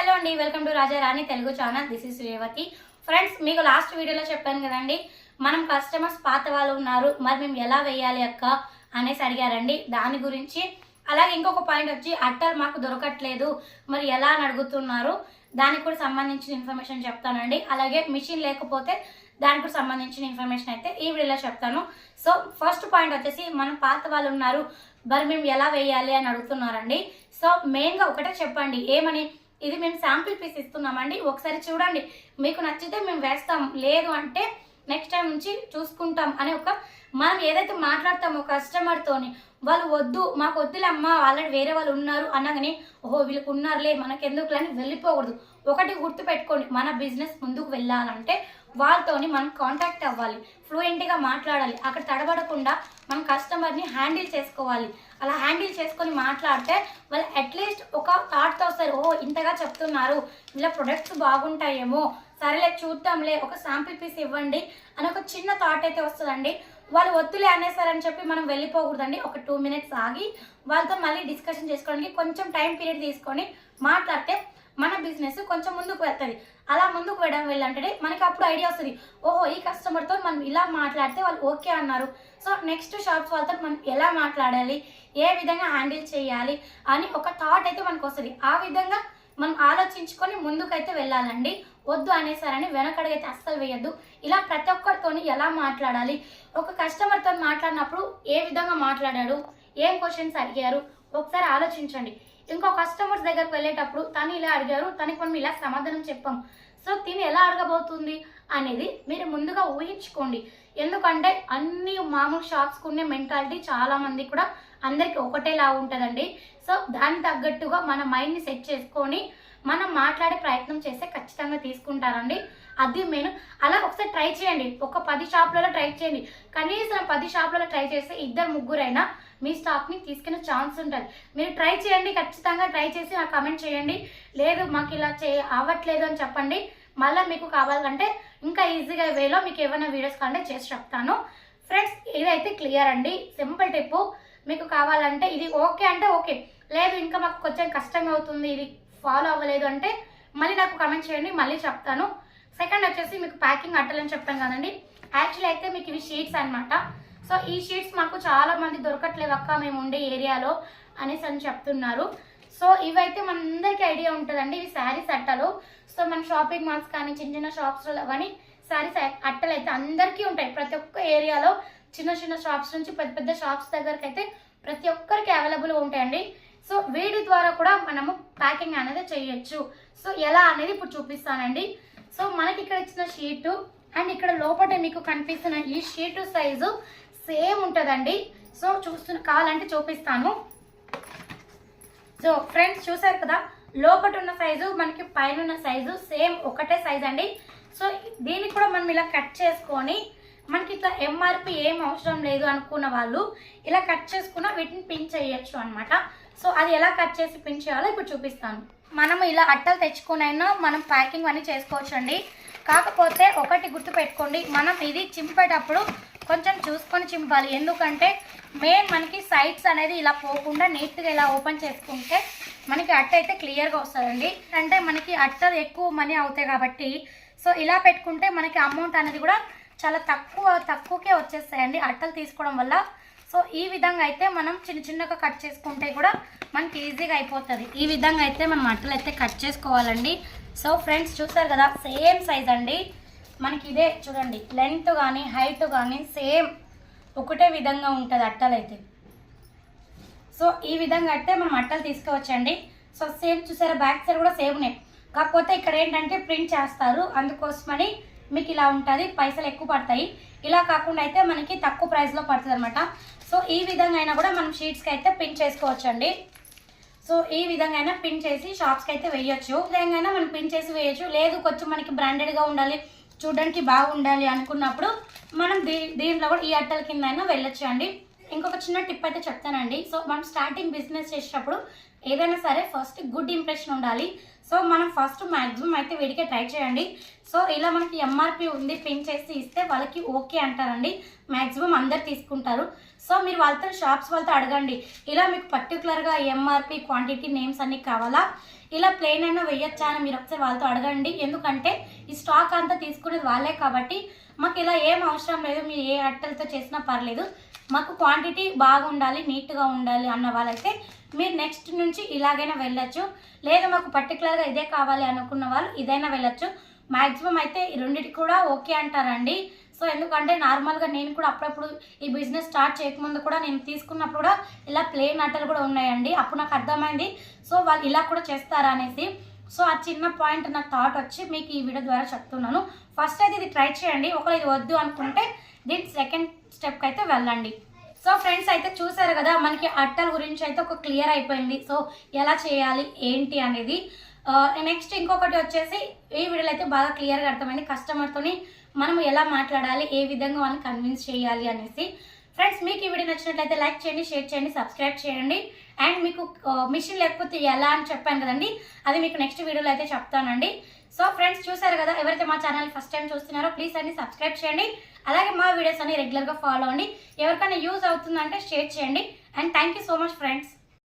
Hello అండి, welcome to Raja Rani Telugu channel. This is Revathi. Friends, మీకు last వీడియోలో చెప్పాను కదండి, మనం కస్టమర్స్ పాత వాళ్ళు ఉన్నారు, మరి మేము ఎలా వేయాలి అక్క అనేసి అడిగారండి. దాని గురించి అలాగే ఇంకొక పాయింట్ వచ్చి అట్టలు మాకు దొరకట్లేదు, మరి ఎలా అని అడుగుతున్నారు. దానికి కూడా సంబంధించిన ఇన్ఫర్మేషన్ చెప్తానండి. అలాగే మిషన్ లేకపోతే దానికి కూడా సంబంధించిన ఇన్ఫర్మేషన్ అయితే ఈ వీడియోలో చెప్తాను. సో ఫస్ట్ పాయింట్ వచ్చేసి మనం పాత వాళ్ళు ఉన్నారు, మరి మేము ఎలా వేయాలి అని అడుగుతున్నారండి. సో మెయిన్గా ఒకటే చెప్పండి, ఏమని, ఇది మేము శాంపిల్ పీస్ ఇస్తున్నామండి, ఒకసారి చూడండి, మీకు నచ్చితే మేము వేస్తాం, లేదు అంటే నెక్స్ట్ టైం నుంచి చూసుకుంటాం అని మనం ఏదైతే మాట్లాడతామో కస్టమర్తోని, వాళ్ళు వద్దు మాకు వద్దులమ్మా ఆల్రెడీ వేరే వాళ్ళు ఉన్నారు అనగానే ఓహో వీళ్ళకి ఉన్నారులే మనకెందుకు అని వెళ్ళిపోకూడదు. ఒకటి గుర్తు పెట్టుకోండి, మన బిజినెస్ ముందుకు వెళ్ళాలంటే వాళ్ళతోని మనం కాంటాక్ట్ అవ్వాలి, ఫ్లూయెంట్గా మాట్లాడాలి, అక్కడ తడబడకుండా మనం కస్టమర్ని హ్యాండిల్ చేసుకోవాలి. అలా హ్యాండిల్ చేసుకొని మాట్లాడితే వాళ్ళు అట్లీస్ట్ ఒక థాట్తో వస్తారు, ఓ ఇంతగా చెప్తున్నారు, ఇలా ప్రొడక్ట్స్ బాగుంటాయేమో, సరేలే చూద్దాంలే, ఒక శాంపిల్ పీస్ ఇవ్వండి అని ఒక చిన్న థాట్ అయితే వస్తుందండి. వాళ్ళు వద్దులే అనేసారని చెప్పి మనం వెళ్ళిపోకూడదండి. ఒక 2 minutes ఆగి వాళ్ళతో మళ్ళీ డిస్కషన్ చేసుకోవడానికి కొంచెం టైం పీరియడ్ తీసుకొని మాట్లాడితే మన బిజినెస్ కొంచెం ముందుకు వెళ్తుంది. అలా ముందుకు వెళ్ళంటే మనకి అప్పుడు ఐడియా వస్తుంది, ఓహో ఈ కస్టమర్తో మనం ఇలా మాట్లాడితే వాళ్ళు ఓకే అన్నారు, సో నెక్స్ట్ షాప్స్ వాళ్ళతో మనం ఎలా మాట్లాడాలి, ఏ విధంగా హ్యాండిల్ చేయాలి అని ఒక థాట్ అయితే మనకు వస్తుంది. ఆ విధంగా మనం ఆలోచించుకొని ముందుకైతే వెళ్ళాలండి. వద్దు అనేసారని వెనకడుగైతే అస్సలు వేయద్దు. ఇలా ప్రతి ఒక్కరితోని ఎలా మాట్లాడాలి, ఒక కస్టమర్తో మాట్లాడినప్పుడు ఏ విధంగా మాట్లాడాడు, ఏం క్వశ్చన్స్ అడిగారు ఒకసారి ఆలోచించండి. ఇంకో కస్టమర్స్ దగ్గరకు వెళ్ళేటప్పుడు తను ఇలా అడిగారు, తనకి మనం ఇలా సమాధానం చెప్పాం, సో తిని ఎలా అడగబోతుంది అనేది మీరు ముందుగా ఊహించుకోండి. ఎందుకంటే అన్ని మామూలు షాప్స్కి ఉండే మెంటాలిటీ చాలా మంది కూడా అందరికి ఒకటేలా ఉంటుందండి. సో దానికి తగ్గట్టుగా మన మైండ్ని సెట్ చేసుకొని మనం మాట్లాడే ప్రయత్నం చేస్తే ఖచ్చితంగా తీసుకుంటారండి. అది మెయిన్. అలా ఒకసారి ట్రై చేయండి, ఒక 10 షాపులలో ట్రై చేయండి. కనీసం 10 షాపులలో ట్రై చేస్తే 2-3 మీ స్టాక్ని తీసుకునే ఛాన్స్ ఉంటుంది. మీరు ట్రై చేయండి, ఖచ్చితంగా ట్రై చేసి నాకు కమెంట్ చేయండి. లేదు మాకు ఇలా అవ్వట్లేదు అని చెప్పండి. మళ్ళీ మీకు కావాలంటే ఇంకా ఈజీగా వేలో మీకు ఏమైనా వీడియోస్ కావాలంటే చేసి చెప్తాను. ఫ్రెండ్స్, ఇదైతే క్లియర్ అండి, సింపుల్ టిప్పు. మీకు కావాలంటే ఇది ఓకే అంటే ఓకే, లేదు ఇంకా మాకు కొంచెం కష్టంగా అవుతుంది, ఇది ఫాలో అవ్వలేదు అంటే మళ్ళీ నాకు కమెంట్ చేయండి, మళ్ళీ చెప్తాను. సెకండ్ వచ్చేసి మీకు ప్యాకింగ్ అట్టలని చెప్పాను కదండి. యాక్చువల్లీ అయితే మీకు ఇవి షీట్స్ అనమాట. సో ఈ షీట్స్ మాకు చాలా మంది దొరకట్లేదు అక్క మేము ఉండే ఏరియాలో అనేసి అని చెప్తున్నారు. సో ఇవైతే మనందరికీ ఐడియా ఉంటుందండి, ఇవి శారీస్ అట్టలు. సో మన షాపింగ్ మాల్స్ కానీ చిన్న చిన్న షాప్స్లో కానీ శారీస్ అట్టలు అయితే అందరికీ ఉంటాయి. ప్రతి ఒక్క ఏరియాలో చిన్న చిన్న షాప్స్ నుంచి పెద్ద పెద్ద షాప్స్ దగ్గరికి అయితే ప్రతి ఒక్కరికి అవైలబుల్ ఉంటాయండి. సో వీటి ద్వారా కూడా మనము ప్యాకింగ్ అనేది చేయొచ్చు. సో ఎలా అనేది ఇప్పుడు చూపిస్తానండి. సో మనకి ఇక్కడ ఇచ్చిన షీటు అండ్ ఇక్కడ లోపల మీకు కనిపిస్తున్న ఈ షీటు సైజు సేమ్ ఉంటుందండి. సో కావాలంటే చూపిస్తాను. సో ఫ్రెండ్స్ చూసారు కదా, లోపల ఉన్న సైజు మనకి పైన ఉన్న సైజు సేమ్ ఒకటే సైజ్ అండి. సో దీన్ని కూడా మనం ఇలా కట్ చేసుకొని, మనకి ఇట్లా ఎంఆర్పి ఏం అవసరం లేదు అనుకున్న వాళ్ళు ఇలా కట్ చేసుకున్న వీటిని పిన్ చేయొచ్చు అనమాట. సో అది ఎలా కట్ చేసి పిన్ చేయాలో ఇప్పుడు చూపిస్తాను. మనం ఇలా అట్టలు తెచ్చుకునైనా మనం ప్యాకింగ్ అన్నీ చేసుకోవచ్చు అండి. కాకపోతే ఒకటి గుర్తు పెట్టుకోండి, మనం ఇది చింపేటప్పుడు కొంచెం చూసుకొని చింపాలి. ఎందుకంటే మెయిన్ మనకి సైడ్స్ అనేది ఇలా పోకుండా నీట్గా ఇలా ఓపెన్ చేసుకుంటే మనకి అట్ట అయితే క్లియర్గా వస్తుందండి. అంటే మనకి అట్టలు ఎక్కువ మనీ అవుతాయి కాబట్టి సో ఇలా పెట్టుకుంటే మనకి అమౌంట్ అనేది కూడా చాలా తక్కువకే వచ్చేస్తాయండి అట్టలు తీసుకోవడం వల్ల. సో ఈ విధంగా అయితే మనం చిన్నగా కట్ చేసుకుంటే కూడా మనకి ఈజీగా అయిపోతుంది. ఈ విధంగా అయితే మనం అట్టలు అయితే కట్ చేసుకోవాలండి. సో ఫ్రెండ్స్ చూసారు కదా, సేమ్ సైజ్ అండి మనకి. ఇదే చూడండి, లెంత్ కానీ హైట్ కానీ సేమ్ ఒకటే విధంగా ఉంటుంది అట్టలు అయితే. సో ఈ విధంగా అయితే మనం అట్టలు తీసుకోవచ్చండి. సో సేమ్ చూసారా, బ్యాక్ సైడ్ కూడా సేమ్ ఉన్నాయి. కాకపోతే ఇక్కడ ఏంటంటే ప్రింట్ చేస్తారు, అందుకోసమని మీకు ఇలా ఉంటుంది, పైసలు ఎక్కువ పడతాయి. ఇలా కాకుండా అయితే మనకి తక్కువ ప్రైస్లో పడుతుంది అనమాట. సో ఈ విధంగా అయినా కూడా మనం షీట్స్కి అయితే పిన్ చేసుకోవచ్చు అండి. సో ఈ విధంగా అయినా పిన్ చేసి షాప్స్కి అయితే వేయచ్చు. ఈ విధంగా అయినా మనం పిన్ చేసి వేయచ్చు. లేదు కొంచెం మనకి బ్రాండెడ్గా ఉండాలి, చూడడానికి బాగుండాలి అనుకున్నప్పుడు మనం దీంట్లో కూడా ఈ అట్టల కింద అయినా వెళ్ళొచ్చు అండి. ఇంకొక చిన్న టిప్ అయితే చెప్తానండి. సో మనం స్టార్టింగ్ బిజినెస్ చేసేటప్పుడు ఏదైనా సరే ఫస్ట్ గుడ్ ఇంప్రెషన్ ఉండాలి. సో సో మనం ఫస్ట్ మ్యాక్సిమం అయితే వీడికే ట్రై చేయండి. సో ఇలా మనకి ఎంఆర్పి ఉంది పిన్ చేసి ఇస్తే వాళ్ళకి ఓకే అంటారండి. మ్యాక్సిమం అందరు తీసుకుంటారు. సో మీరు వాళ్ళతో షాప్స్ వాళ్ళతో అడగండి, ఇలా మీకు పర్టికులర్గా ఎంఆర్పి క్వాంటిటీ నేమ్స్ అన్నీ కావాలా, ఇలా ప్లెయిన్ అయినా వేయచ్చా అని మీరు ఒకసారి వాళ్ళతో అడగండి. ఎందుకంటే ఈ స్టాక్ అంతా తీసుకునేది వాళ్ళే కాబట్టి మాకు ఇలా ఏం అవసరం లేదు, మీరు ఏ అట్టలతో చేసినా పర్లేదు, మాకు క్వాంటిటీ బాగుండాలి నీట్గా ఉండాలి అన్న వాళ్ళైతే మీరు నెక్స్ట్ నుంచి ఇలాగైనా వెళ్ళొచ్చు. లేదా మాకు పర్టికులర్గా ఇదే కావాలి అనుకున్న వాళ్ళు ఇదైనా వెళ్ళొచ్చు. మ్యాక్సిమం అయితే ఈ రెండింటికి కూడా ఓకే అంటారండి. సో ఎందుకంటే నార్మల్గా నేను కూడా అప్పుడప్పుడు ఈ బిజినెస్ స్టార్ట్ చేయకముందు కూడా నేను తీసుకున్నప్పుడు కూడా ఇలా ప్లెయిన్ అట్టలు కూడా ఉన్నాయండి. అప్పుడు నాకు అర్థమైంది సో వాళ్ళు ఇలా కూడా చేస్తారా అనేసి. సో ఆ చిన్న పాయింట్ నాకు థాట్ వచ్చి మీకు ఈ వీడియో ద్వారా చెప్తున్నాను. ఫస్ట్ అయితే ఇది ట్రై చేయండి. ఒకవేళ ఇది వద్దు అనుకుంటే దీని సెకండ్ స్టెప్కి అయితే వెళ్ళండి. సో ఫ్రెండ్స్ అయితే చూసారు కదా, మనకి అట్టల గురించి అయితే ఒక క్లియర్ అయిపోయింది. సో ఎలా చేయాలి ఏంటి అనేది. నెక్స్ట్ ఇంకొకటి వచ్చేసి ఈ వీడియోలో అయితే బాగా క్లియర్గా అర్థమైంది కస్టమర్తోని మనం ఎలా మాట్లాడాలి, ఏ విధంగా వాళ్ళని కన్విన్స్ చేయాలి అనేసి. ఫ్రెండ్స్ మీకు ఈ వీడియో నచ్చినట్లయితే లైక్ చేయండి, షేర్ చేయండి, సబ్స్క్రైబ్ చేయండి. అండ్ మీకు మిషన్ లేకపోతే ఎలా అని చెప్పాను కదండి, అది మీకు నెక్స్ట్ వీడియోలో అయితే చెప్తానండి. సో ఫ్రెండ్స్ చూసారు కదా, ఎవరైతే మా ఛానల్ ఫస్ట్ టైం చూస్తున్నారో ప్లీజ్ అన్ని సబ్స్క్రైబ్ చేయండి. అలాగే మా వీడియోస్ అన్ని రెగ్యులర్గా ఫాలో అవ్వండి. ఎవరికైనా యూజ్ అవుతుందంటే షేర్ చేయండి. And thank you so much friends.